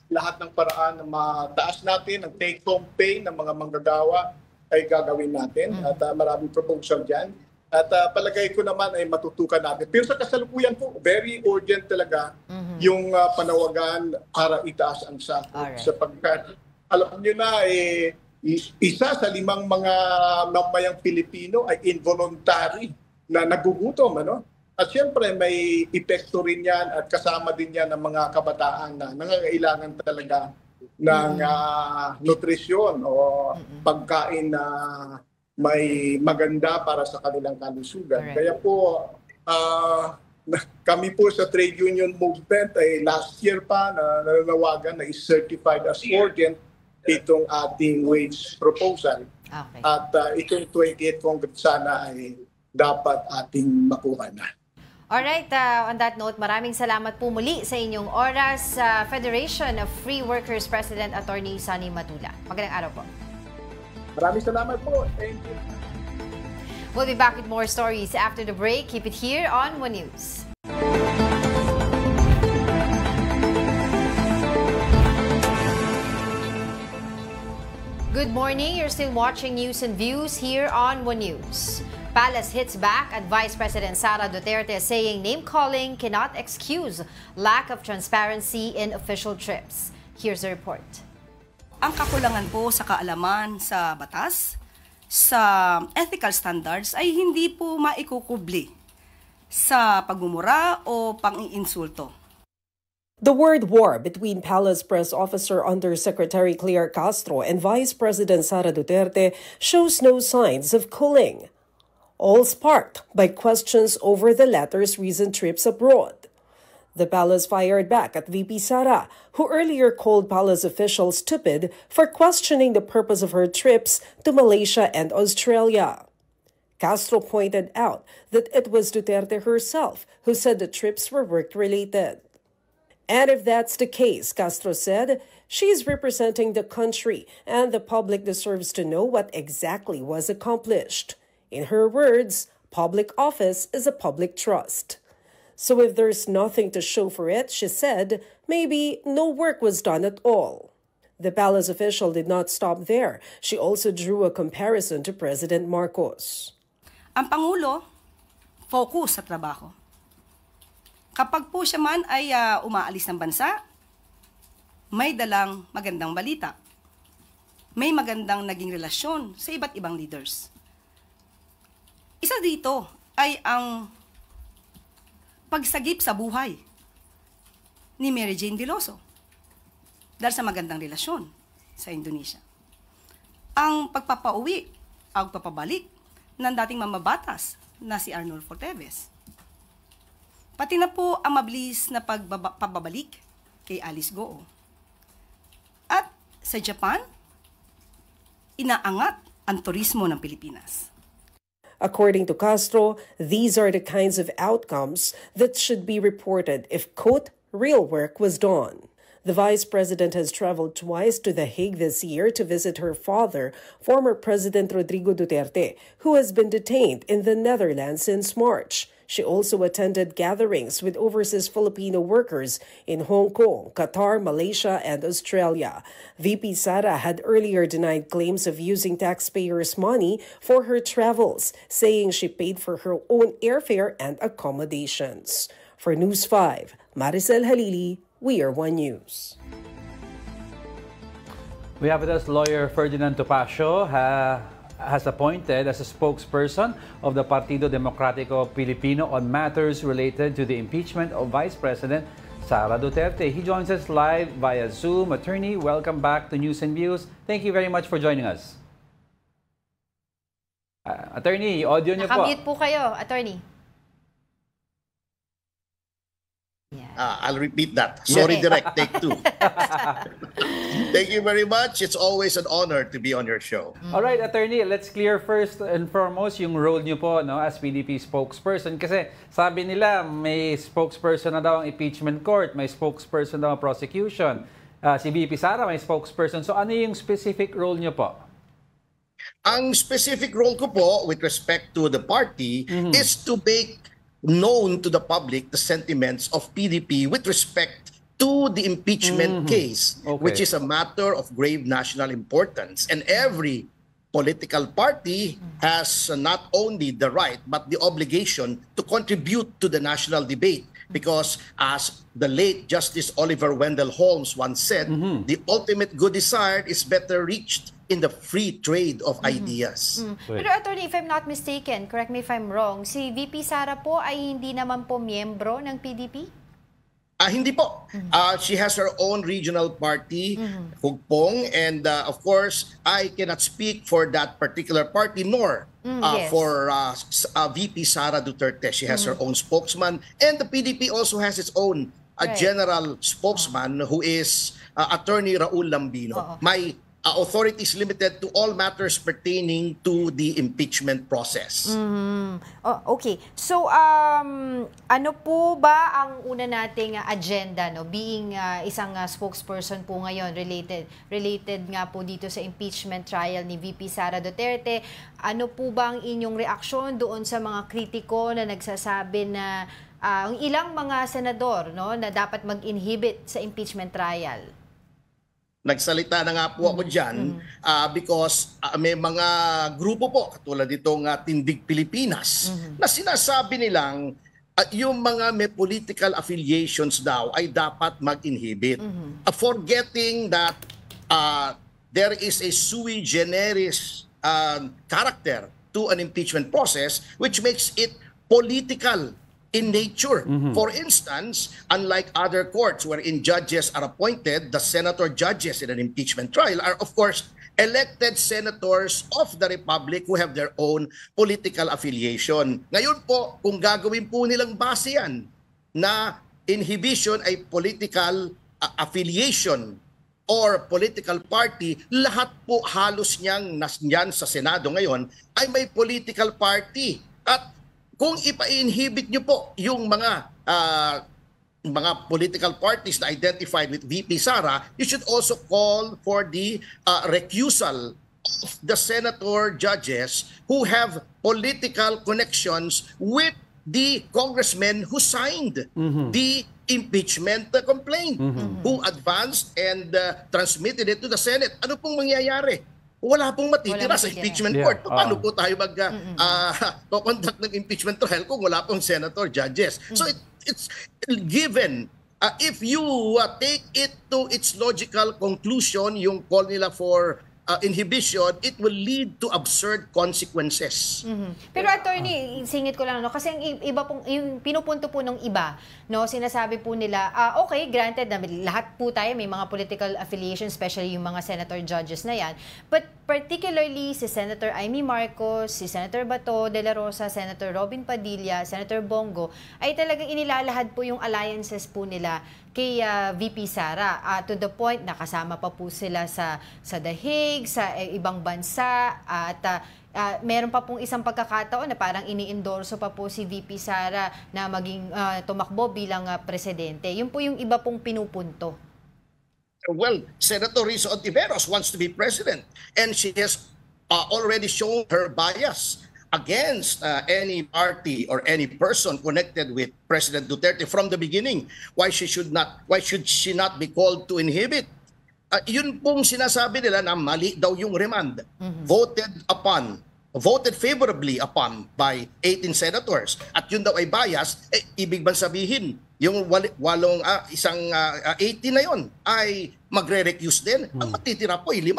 lahat ng paraan na mataas natin ang take-home pay ng mga manggagawa ay gagawin natin at maraming proposal dyan. At palagay ko naman ay matutukan natin. Pero sa kasalukuyan po, very urgent talaga yung panawagan para itaas ang sahod. Sapagkat alam nyo na, isa sa 5 mga mamayang Pilipino ay involuntary na nagugutom. Ano? At siyempre may epekto rin yan at kasama din yan ng mga kabataan na nangangailangan talaga ng nutrisyon o pagkain na may maganda para sa kanilang kalusugan. Kaya po kami po sa trade union movement ay last year pa na nananawagan na is-certified as urgent itong ating wage proposal. At itong 28th Congress sana ay dapat ating makuha na. Alright, on that note, maraming salamat po muli sa inyong oras, Federation of Free Workers President Attorney Sonny Matula. Magandang araw po. Maraming salamat po. Thank you. We'll be back with more stories after the break. Keep it here on One News. Good morning. You're still watching News and Views here on One News. Palace hits back at Vice President Sara Duterte saying name-calling cannot excuse lack of transparency in official trips. Here's the report. Ang kakulangan po sa kaalaman sa batas, sa ethical standards ay hindi po maikukubli sa pagmumura o pang-iinsulto. The word war between Palace Press Officer Undersecretary Claire Castro and Vice President Sara Duterte shows no signs of cooling, all sparked by questions over the latter's recent trips abroad. The palace fired back at VP Sara, who earlier called palace officials stupid for questioning the purpose of her trips to Malaysia and Australia. Castro pointed out that it was Duterte herself who said the trips were work-related. And if that's the case, Castro said, she's representing the country and the public deserves to know what exactly was accomplished. In her words, public office is a public trust. So if there's nothing to show for it, she said, maybe no work was done at all. The palace official did not stop there. She also drew a comparison to President Marcos. Ang Pangulo, focus sa trabaho. Kapag po siya man ay umaalis ng bansa, may dalang magandang balita. May magandang naging relasyon sa iba't ibang leaders. Isa dito ay ang pagsagip sa buhay ni Mary Jane Veloso dahil sa magandang relasyon sa Indonesia. Ang pagpapauwi, ang pagpapabalik ng dating mamabatas na si Arnulfo Teves. Pati na po ang mabilis na pababalik kay Alice Goo. At sa Japan, inaangat ang turismo ng Pilipinas. According to Castro, these are the kinds of outcomes that should be reported if, quote, real work was done. The vice president has traveled twice to The Hague this year to visit her father, former President Rodrigo Duterte, who has been detained in the Netherlands since March. She also attended gatherings with overseas Filipino workers in Hong Kong, Qatar, Malaysia, and Australia. VP Sara had earlier denied claims of using taxpayers' money for her travels, saying she paid for her own airfare and accommodations. For News 5, Maricel Halili, We Are One News. We have with us lawyer Ferdinand Topacio, has appointed as a spokesperson of the Partido Democratico Pilipino on matters related to the impeachment of Vice President Sara Duterte. He joins us live via Zoom. Attorney, welcome back to News and Views. Thank you very much for joining us. Attorney, audio niyo po. Nakamute po kayo, Attorney. I'll repeat that. Sorry, Direct, take 2. Thank you very much. It's always an honor to be on your show. All right, Attorney, let's clear first and foremost yung role niyo po, no, as PDP spokesperson. Kasi sabi nila may spokesperson na daw ang impeachment court, may spokesperson daw ang prosecution. Si VP Sara may spokesperson. So ano yung specific role niyo po? Ang specific role ko po with respect to the party is to make known to the public the sentiments of PDP with respect to the impeachment case, which is a matter of grave national importance. And every political party has not only the right but the obligation to contribute to the national debate. Because as the late Justice Oliver Wendell Holmes once said, the ultimate good desired is better reached in the free trade of ideas. Pero Attorney, if I'm not mistaken, correct me if I'm wrong, si VP Sara po ay hindi naman po miyembro ng PDP? Hindi po. She has her own regional party, Hugpong, and of course, I cannot speak for that particular party nor for VP Sara Duterte. She has her own spokesman, and the PDP also has its own general spokesman who is Attorney Raul Lambino. My authority is limited to all matters pertaining to the impeachment process. Okay. So, ano po ba ang una nating agenda, no? Being isang spokesperson po ngayon related nga po dito sa impeachment trial ni VP Sara Duterte. Ano po ba ang inyong reaksyon doon sa mga kritiko na nagsasabi na ang ilang mga senador, no, na dapat mag-inhibit sa impeachment trial? Nagsalita na nga po ako dyan because may mga grupo po katulad itong Tindig Pilipinas na sinasabi nilang yung mga may political affiliations daw ay dapat mag-inhibit. Forgetting that there is a sui generis character to an impeachment process which makes it political in nature. For instance, unlike other courts wherein judges are appointed, the senator judges in an impeachment trial are of course elected senators of the Republic who have their own political affiliation. Ngayon po, kung gagawin po nilang base yan na inhibition ay political affiliation or political party, lahat po halos niyang nasyan sa Senado ngayon ay may political party. At kung ipa-inhibit niyo po yung mga political parties na identified with VP Sara, you should also call for the recusal of the senator judges who have political connections with the congressmen who signed the impeachment complaint, who advanced and transmitted it to the Senate. Ano pong mangyayari? Wala pong matitira sa impeachment court. Paano po tayo mag-conduct ng impeachment trial kung wala pong senator judges? So it's given. If you take it to its logical conclusion, yung call nila for inhibition, it will lead to absurd consequences. Pero attorney, singit ko lang, no? Kasi ang iba pong, yung pinupunto po ng iba, no, sinasabi po nila, okay, granted na lahat po tayo may mga political affiliation, especially yung mga senator judges na yan. But particularly si Senator Amy Marcos, si Senator Bato de la Rosa, Senator Robin Padilla, Senator Bongo, ay talagang inilalahad po yung alliances po nila kay VP Sara, to the point na kasama pa po sila sa The Hague, sa ibang bansa, at meron pa pong isang pagkakataon na parang ini-endorso pa po si VP Sara na maging tumakbo bilang presidente. Yun po yung iba pong pinupunto. Well, Senator Risa Ontiveros wants to be president and she has already shown her bias against any party or any person connected with President Duterte from the beginning. Why should she not be called to inhibit? Yun pong sinasabi nila na mali daw yung remand. Voted favorably upon by 18 senators. At yun daw ay bias, ibig bang sabihin yung 80 na yon ay magre-recuse din? Ang matitira po ay 5.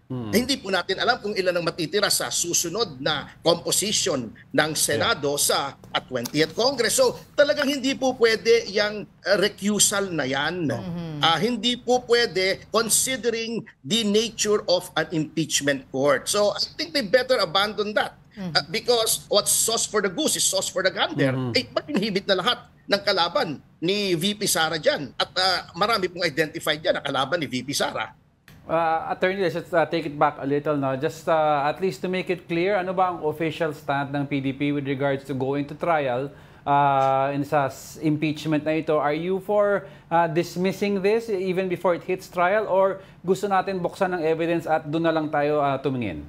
Hindi po natin alam kung ilan ang matitira sa susunod na composition ng Senado sa 20th Congress. So talagang hindi po pwede yung recusal na yan. Hindi po pwede considering the nature of an impeachment court. So I think they better abandon that. Because what's sauce for the goose is sauce for the gander. Mag-inhibit na lahat ng kalaban ni VP Sara dyan. At marami pong identified dyan na kalaban ni VP Sara. Attorney, let's just take it back a little now. Just at least to make it clear, ano ba ang official stand ng PDP with regards to going to trial in sa impeachment na ito? Are you for dismissing this even before it hits trial, or gusto natin buksan ng evidence at doon na lang tayo tumingin?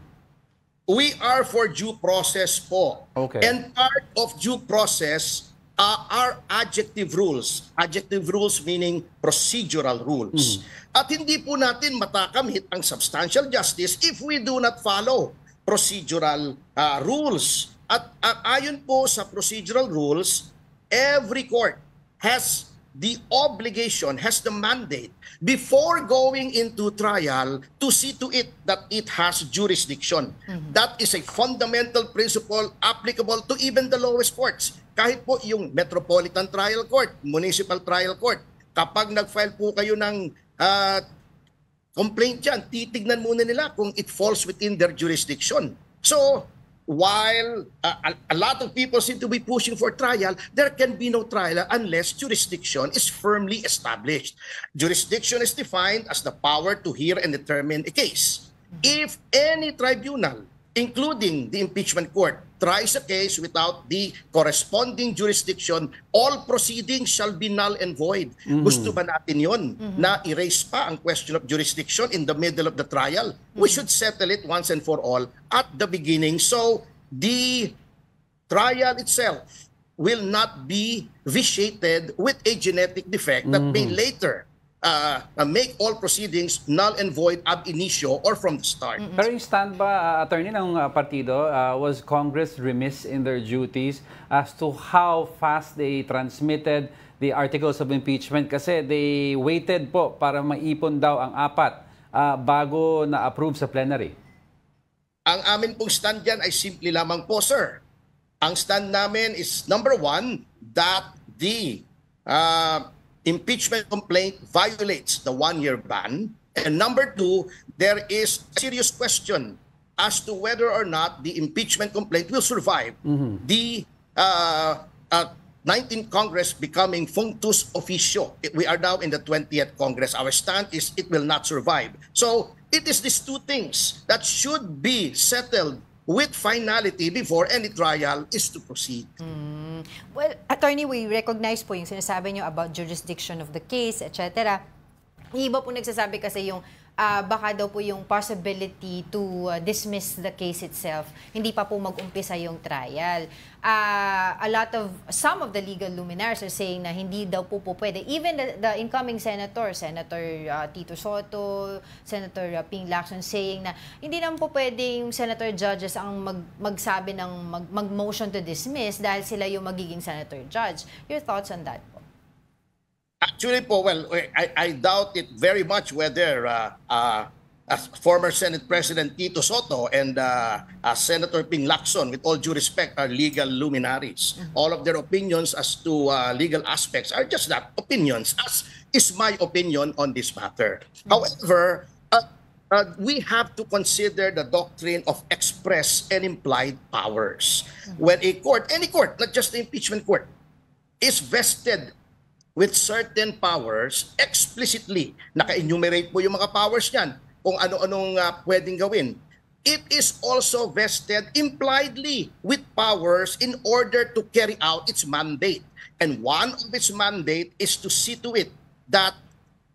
We are for due process po. Okay. And part of due process are adjective rules. Adjective rules meaning procedural rules. At hindi po natin matakamit ang substantial justice if we do not follow procedural rules. At ayon po sa procedural rules, every court has the obligation, has the mandate before going into trial to see to it that it has jurisdiction. That is a fundamental principle applicable to even the lowest courts. Kahit po yung Metropolitan Trial Court, Municipal Trial Court, kapag nag-file po kayo ng complaint dyan, titignan muna nila kung it falls within their jurisdiction. So, while a lot of people seem to be pushing for trial, there can be no trial unless jurisdiction is firmly established. Jurisdiction is defined as the power to hear and determine a case. If any tribunal, including the impeachment court, tries a case without the corresponding jurisdiction, all proceedings shall be null and void. Gusto ba natin yun? Na erase pa ang question of jurisdiction in the middle of the trial? We should settle it once and for all at the beginning. So the trial itself will not be vitiated with a genetic defect that may later make all proceedings null and void ab initio or from the start. Pero yung stand ba, attorney, ng partido, was Congress remiss in their duties as to how fast they transmitted the articles of impeachment? Kasi they waited po para maipon daw ang 4 bago na-approve sa plenary. Ang amin pong stand dyan ay simple lamang po, sir. Ang stand namin is, number 1, that the impeachment complaint violates the one-year ban. And number two, there is a serious question as to whether or not the impeachment complaint will survive the 19th Congress becoming functus officio. We are now in the 20th Congress. Our stand is it will not survive. So it is these two things that should be settled with finality before any trial is to proceed. Well, Attorney, we recognize po yung sinasabi nyo about jurisdiction of the case, etc. Iba po nagsasabi kasi yung baka daw po yung possibility to dismiss the case itself, hindi pa po mag-umpisa yung trial. Some of the legal luminaries are saying na hindi daw po pwede. Even the incoming Senator Tito Soto, Senator Ping Lacson saying na hindi naman po pwede yung Senator Judges ang magsabi ng mag-motion to dismiss dahil sila yung magiging Senator Judge. Your thoughts on that po? Actually po, well, I doubt it very much whether former Senate President Tito Soto and Senator Ping Lacson, with all due respect, are legal luminaries. All of their opinions as to legal aspects are just that, opinions, as is my opinion on this matter. However, we have to consider the doctrine of express and implied powers. When a court, any court, not just the impeachment court, is vested with certain powers, explicitly, naka-enumerate po yung mga powers niyan, kung ano-anong pwedeng gawin. It is also vested impliedly with powers in order to carry out its mandate. And one of its mandate is to see to it that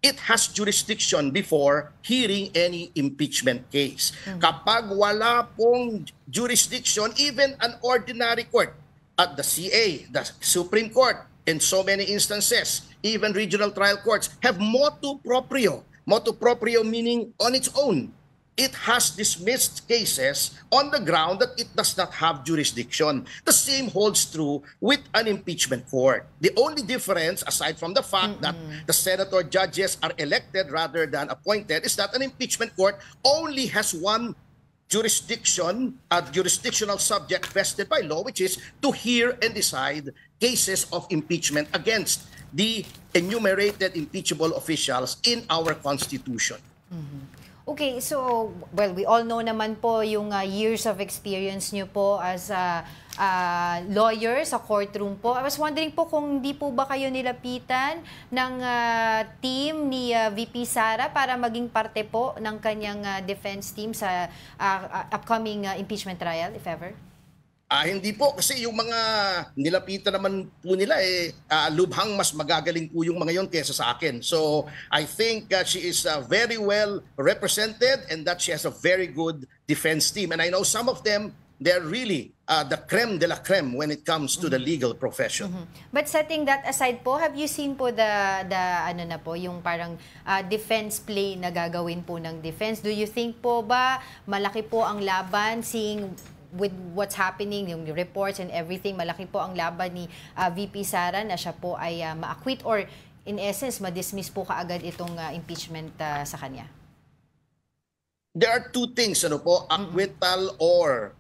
it has jurisdiction before hearing any impeachment case. Kapag wala pong jurisdiction, even an ordinary court at the CA, the Supreme Court, in so many instances, even regional trial courts have motu proprio. Motu proprio meaning on its own. It has dismissed cases on the ground that it does not have jurisdiction. The same holds true with an impeachment court. The only difference, aside from the fact that the senator judges are elected rather than appointed, is that an impeachment court only has one jurisdiction, a jurisdictional subject vested by law, which is to hear and decide cases of impeachment against the enumerated impeachable officials in our Constitution. Okay, so, well, we all know naman po yung years of experience nyo po as lawyer sa courtroom po. I was wondering po kung di po ba kayo nilapitan ng team ni VP Sara para maging parte po ng kanyang defense team sa upcoming impeachment trial, if ever? Hindi po, kasi yung mga nilapitan naman po nila, lubhang mas magagaling po yung mga yon kesa sa akin. So, I think she is very well represented and that she has a very good defense team. And I know some of them, they're really the creme de la creme when it comes to the legal profession. But setting that aside po, have you seen po yung parang defense play na gagawin po ng defense? Do you think po ba malaki po ang laban, seeing with what's happening, yung reports and everything, malaki po ang laban ni VP Sara na siya po ay ma-acquit or in essence, ma-dismiss po kaagad itong impeachment sa kanya? There are two things, acquittal or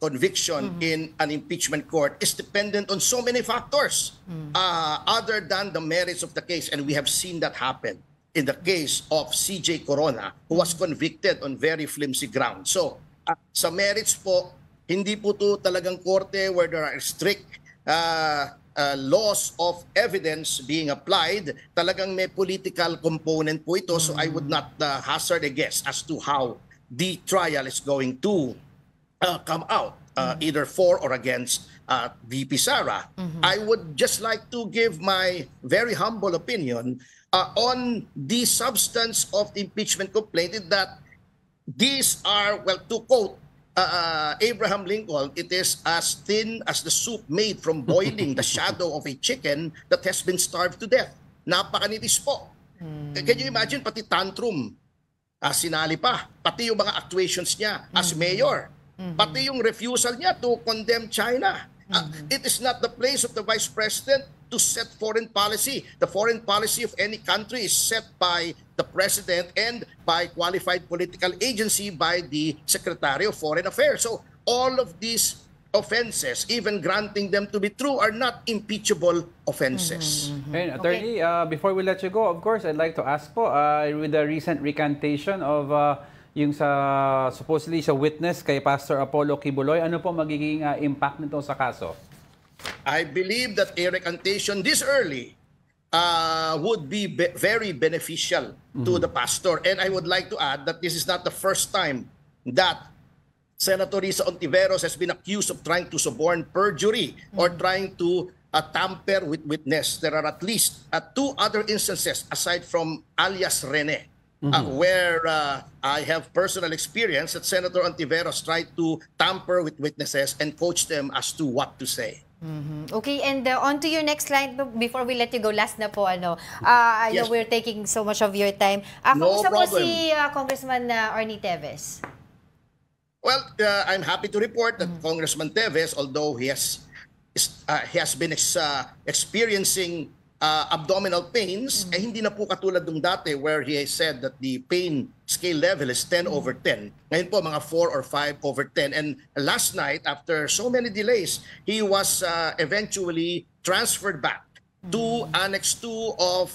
conviction in an impeachment court is dependent on so many factors other than the merits of the case. And we have seen that happen in the case of CJ Corona, who was convicted on very flimsy grounds. So, sa merits po, hindi po ito talagang korte where there are strict laws of evidence being applied. Talagang may political component po ito. So I would not hazard a guess as to how the trial is going to come out, either for or against VP Sara. I would just like to give my very humble opinion on the substance of the impeachment complaint, in that these are, well, to quote Abraham Lincoln, it is as thin as the soup made from boiling the shadow of a chicken that has been starved to death. Napakanipis po. Can you imagine, pati tantrum, sinali pa. Pati yung mga actuations niya as mayor. Pati yung refusal niya to condemn China. It is not the place of the Vice President to set foreign policy. The foreign policy of any country is set by the President and by qualified political agency by the Secretary of Foreign Affairs. So all of these offenses, even granting them to be true, are not impeachable offenses. And Attorney, before we let you go, of course, I'd like to ask po, with the recent recantation of yung sa supposedly sa witness kay Pastor Apollo Kibuloy, ano po magiging impact nito sa kaso? I believe that a recantation this early would be very beneficial to the pastor. And I would like to add that this is not the first time that Senator Risa Ontiveros has been accused of trying to suborn perjury or trying to tamper with witness. There are at least 2 other instances aside from alias Rene, where I have personal experience that Senator Ontiveros tried to tamper with witnesses and coach them as to what to say. Okay, and on to your next line before we let you go. Last na po, ano. I know we're taking so much of your time. No Kamusta po problem. si Congressman Arnie Teves? Well, I'm happy to report that Congressman Teves, although he has been experiencing abdominal pains, hindi na po katulad nung dati where he said that the pain scale level is 10/10. Ngayon po, mga 4 or 5/10. And last night, after so many delays, he was eventually transferred back to Annex 2 of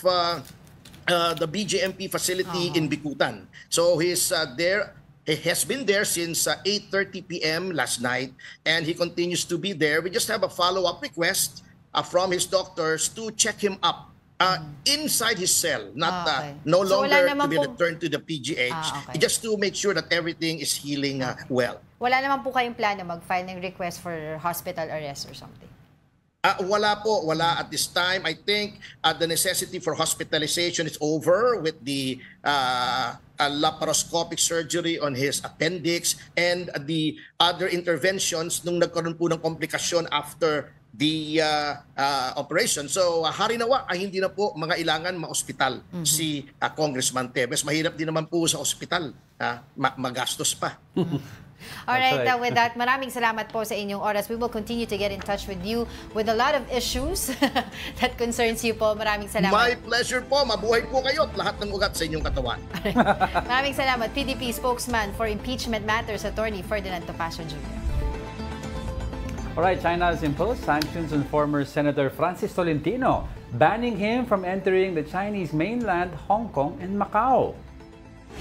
the BJMP facility in Bicutan. So he's there. He has been there since 8:30 p.m. last night, and he continues to be there. We just have a follow-up request from his doctors to check him up inside his cell, not no longer to be returned to the PGH, just to make sure that everything is healing well. Wala naman po kayong plano mag-file ng request for hospital arrest or something? Wala po, wala at this time. I think the necessity for hospitalization is over with the laparoscopic surgery on his appendix and the other interventions nung nagkaroon po ng komplikasyon after the operation. So harinawa ay hindi na po mga ilangan ma-ospital si Congressman Teves. Mahirap din naman po sa ospital. Magastos pa. Alright, with that, maraming salamat po sa inyong oras. We will continue to get in touch with you with a lot of issues that concerns you po. Maraming salamat. My pleasure po. Mabuhay po kayo at lahat ng ugat sa inyong katawan. Maraming salamat. PDP spokesman for impeachment matters, Attorney Ferdinand Topacio Jr. Alright, China has imposed sanctions on former Senator Francis Tolentino, banning him from entering the Chinese mainland, Hong Kong, and Macau.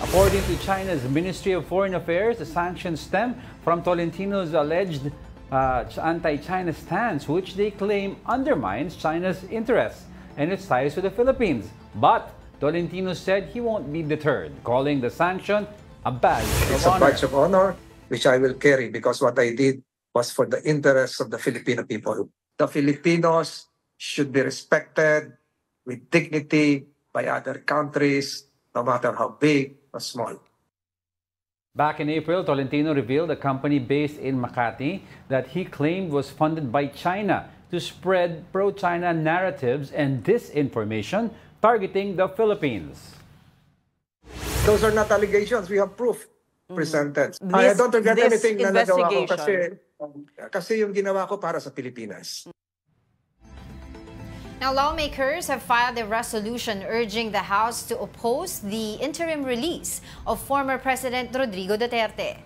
According to China's Ministry of Foreign Affairs, the sanctions stem from Tolentino's alleged anti-China stance, which they claim undermines China's interests and its ties to the Philippines. But Tolentino said he won't be deterred, calling the sanction a badge of honor. It's a badge of honor, which I will carry because what I did was for the interests of the Filipino people. The Filipinos should be respected with dignity by other countries, no matter how big or small. Back in April, Tolentino revealed a company based in Makati that he claimed was funded by China to spread pro-China narratives and disinformation targeting the Philippines. Those are not allegations. We have proof presented. I don't regret anything na nagawa ko kasi yung ginawa ko para sa Pilipinas. Now, lawmakers have filed a resolution urging the House to oppose the interim release of former President Rodrigo Duterte.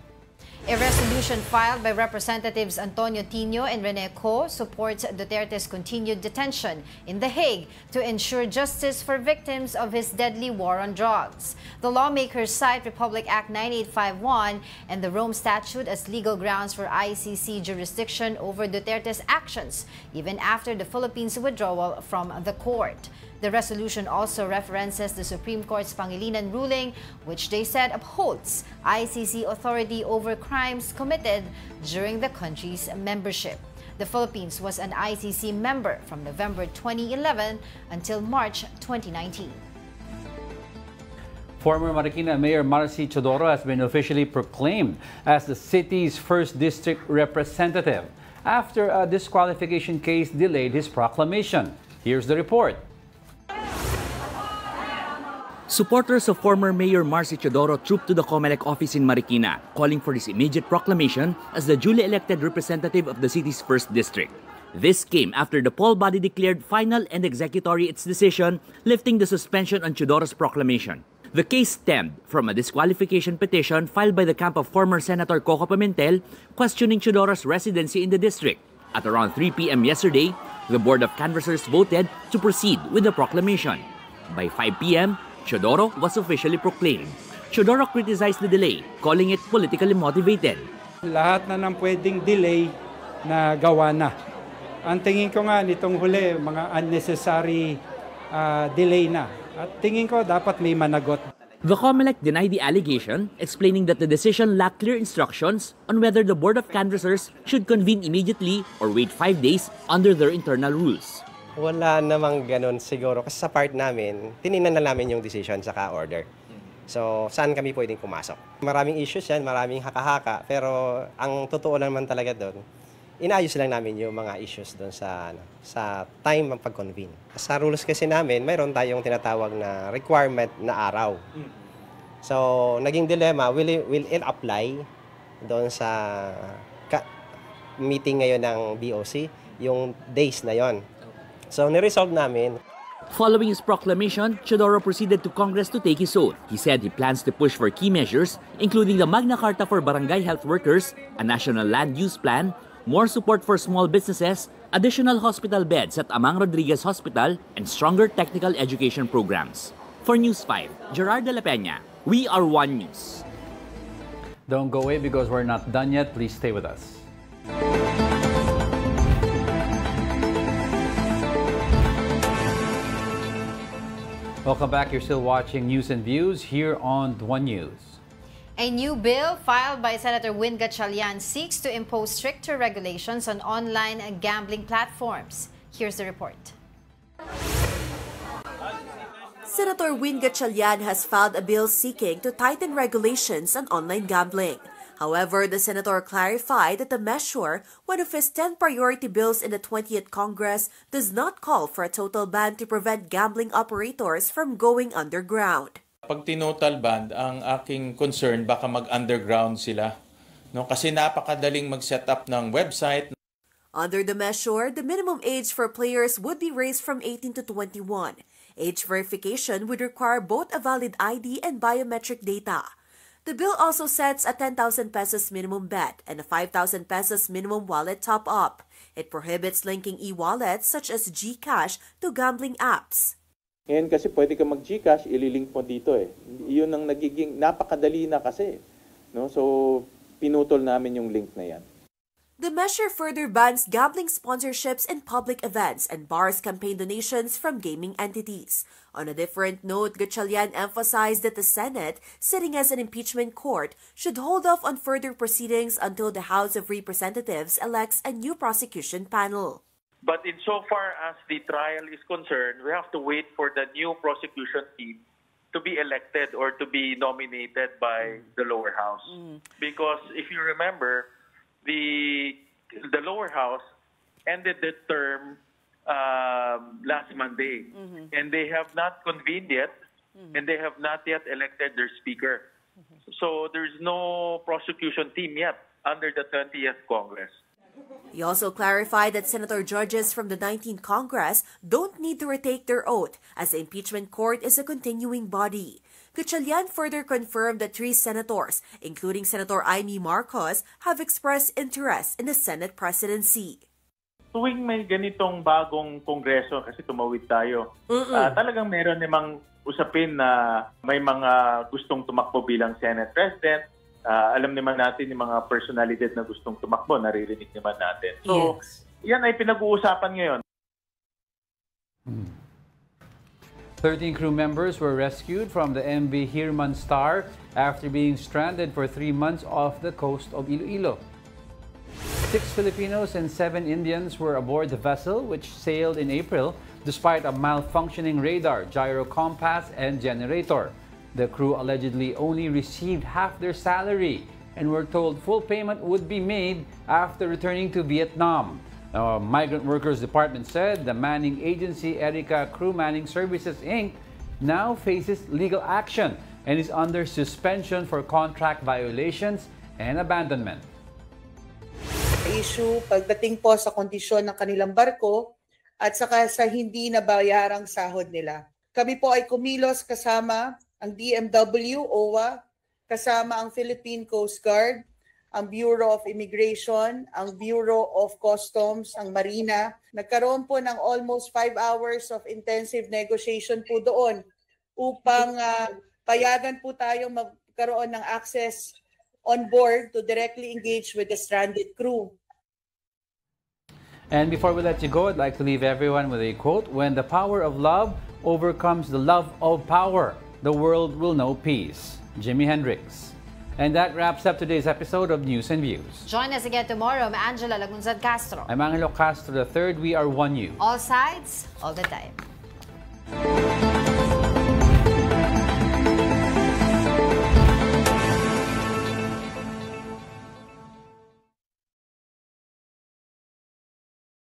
A resolution filed by Representatives Antonio Tino and Rene Co supports Duterte's continued detention in The Hague to ensure justice for victims of his deadly war on drugs. The lawmakers cite Republic Act 9851 and the Rome Statute as legal grounds for ICC jurisdiction over Duterte's actions, even after the Philippines' withdrawal from the court. The resolution also references the Supreme Court's Pangilinan ruling, which they said upholds ICC authority over crimes committed during the country's membership. The Philippines was an ICC member from November 2011 until March 2019. Former Marikina Mayor Marcy Chodoro has been officially proclaimed as the city's first district representative after a disqualification case delayed his proclamation. Here's the report. Supporters of former Mayor Marcy Chodoro trooped to the COMELEC office in Marikina, calling for his immediate proclamation as the duly elected representative of the city's first district. This came after the poll body declared final and executory its decision, lifting the suspension on Chodoro's proclamation. The case stemmed from a disqualification petition filed by the camp of former Senator Coco Pimentel questioning Teodora's residency in the district. At around 3 p.m. yesterday, the Board of Canvassers voted to proceed with the proclamation. By 5 p.m., Teodoro was officially proclaimed. Teodoro criticized the delay, calling it politically motivated. Lahat na ng pwedeng delay na gawa na. Ang tingin ko nga nitong huli, mga unnecessary delay na. At tingin ko dapat may managot. The COMELEC denied the allegation, explaining that the decision lacked clear instructions on whether the Board of Canvassers should convene immediately or wait 5 days under their internal rules. Wala namang ganun siguro kasi sa part namin, tinignan na namin yung decision saka order. So, saan kami pwedeng pumasok? Maraming issues yan, maraming haka-haka, pero ang totoo naman talaga doon, inayos lang namin yung mga issues doon sa time ng pag-convene. Sa rules kasi namin, mayroon tayong tinatawag na requirement na araw. So, naging dilemma, will it apply doon sa meeting ngayon ng BOC, yung days na yon. So, niresolve namin. Following his proclamation, Teodoro proceeded to Congress to take his oath. He said he plans to push for key measures, including the Magna Carta for barangay health workers, a national land use plan, more support for small businesses, additional hospital beds at Amang Rodriguez Hospital, and stronger technical education programs. For News 5, Gerard de la Peña, we are One News. Don't go away because we're not done yet. Please stay with us. Welcome back. You're still watching News and Views here on One News. A new bill filed by Senator Win Gatchalian seeks to impose stricter regulations on online gambling platforms. Here's the report. Senator Win Gatchalian has filed a bill seeking to tighten regulations on online gambling. However, the senator clarified that the measure, one of his 10 priority bills in the 20th Congress, does not call for a total ban to prevent gambling operators from going underground. Pag tinotal ban, ang aking concern baka mag-underground sila. No? Kasi napakadaling mag-set up ng website. Under the measure, the minimum age for players would be raised from 18 to 21. Age verification would require both a valid ID and biometric data. The bill also sets a 10,000 pesos minimum bet and a 5,000 pesos minimum wallet top-up. It prohibits linking e-wallets such as GCash to gambling apps. Ngayon kasi pwede ka mag-GCash, ililink mo dito eh. Iyon ang nagiging napakadali na kasi. No? So, pinutol namin yung link na yan. The measure further bans gambling sponsorships in public events and bars campaign donations from gaming entities. On a different note, Gatchalian emphasized that the Senate, sitting as an impeachment court, should hold off on further proceedings until the House of Representatives elects a new prosecution panel. But insofar as the trial is concerned, we have to wait for the new prosecution team to be elected or to be nominated by the lower house. Because if you remember, the lower house ended the term last Monday, and they have not convened yet, and they have not yet elected their speaker. So there's no prosecution team yet under the 20th Congress. He also clarified that senator judges from the 19th Congress don't need to retake their oath, as the impeachment court is a continuing body. Gatchalian further confirmed that 3 senators, including Senator Amy Marcos, have expressed interest in the Senate presidency. Tuwing may ganitong bagong kongreso, kasi tumawid tayo, talagang meron namang usapin na may mga gustong tumakbo bilang Senate President. Alam naman natin yung mga personalidad na gustong tumakbo, naririnig naman natin. So, yan ay pinag-uusapan ngayon. 13 crew members were rescued from the MV Hirman Star after being stranded for 3 months off the coast of Iloilo. 6 Filipinos and 7 Indians were aboard the vessel, which sailed in April despite a malfunctioning radar, gyro compass, and generator. The crew allegedly only received half their salary and were told full payment would be made after returning to Vietnam. Migrant Workers Department said the manning agency Erica Crew Manning Services Inc. now faces legal action and is under suspension for contract violations and abandonment. Issue pagdating po sa kondisyon ng kanilang barko at saka sa hindi nabayarang sahod nila. Kami po ay kumilos kasama ang DMW, OWA, kasama ang Philippine Coast Guard, ang Bureau of Immigration, ang Bureau of Customs, ang Marina. Nagkaroon po ng almost 5 hours of intensive negotiation po doon upang payagan po tayong magkaroon ng access on board to directly engage with the stranded crew. And before we let you go, I'd like to leave everyone with a quote: "When the power of love overcomes the love of power, the world will know peace." Jimi Hendrix. And that wraps up today's episode of News and Views. Join us again tomorrow. I'm Angela Lagunzad Castro. I'm Angelo Castro III. We are One You. All sides, all the time.